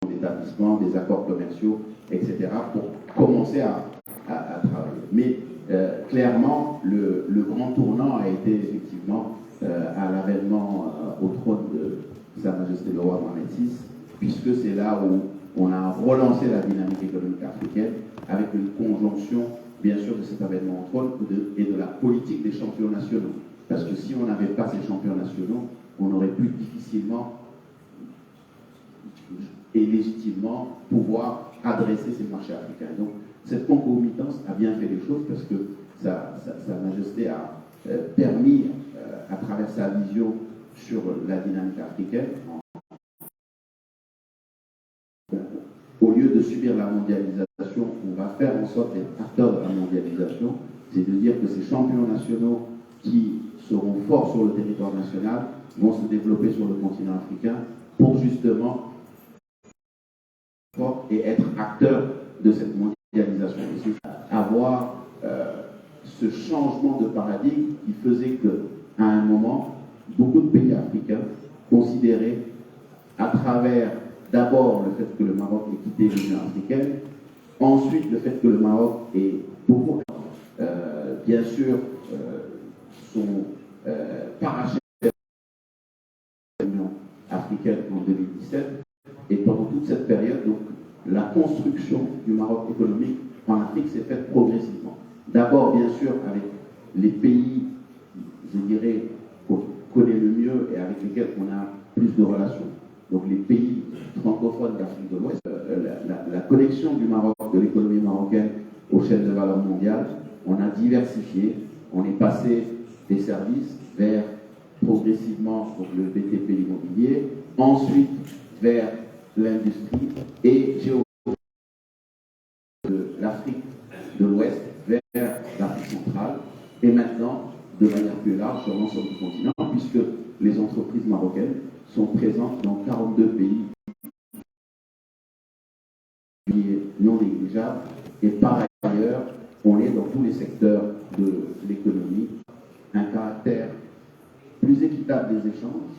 d'établissement, des accords commerciaux, etc., pour commencer à travailler. Mais clairement, le grand tournant a été effectivement à l'avènement au trône de Sa Majesté le roi Mohamed VI, puisque c'est là où on a relancé la dynamique économique africaine avec une conjonction, bien sûr, de cet avènement au trône et de la politique des champions nationaux. Parce que si on n'avait pas ces champions nationaux, on aurait pu difficilement et légitimement pouvoir adresser ces marchés africains. Donc, cette concomitance a bien fait les choses parce que Sa Majesté a permis, à travers sa vision sur la dynamique africaine, au lieu de subir la mondialisation, on va faire en sorte d'être acteur de la mondialisation, c'est de dire que ces champions nationaux qui seront forts sur le territoire national vont se développer sur le continent africain pour justement et être acteurs de cette mondialisation. Et c'est avoir ce changement de paradigme qui faisait qu'à un moment, beaucoup de pays africains considéraient à travers d'abord le fait que le Maroc ait quitté l'Union africaine, ensuite le fait que le Maroc ait beaucoup, bien sûr, sont parachés de l'Union africaine en 2017, et pendant toute cette période, donc, la construction du Maroc économique en Afrique s'est faite progressivement. D'abord, bien sûr, avec les pays, je dirais, qu'on connaît le mieux et avec lesquels on a plus de relations. Donc les pays francophones d'Afrique de l'Ouest, la connexion du Maroc, de l'économie marocaine aux chaînes de valeur mondiale, on a diversifié, on est passé des services vers progressivement donc, le BTP, l'immobilier, ensuite vers l'industrie et de l'Afrique de l'Ouest vers l'Afrique centrale et maintenant de manière plus large sur l'ensemble du continent puisque les entreprises marocaines sont présentes dans 42 pays non négligeables et par ailleurs on est dans tous les secteurs de l'économie, un caractère plus équitable des échanges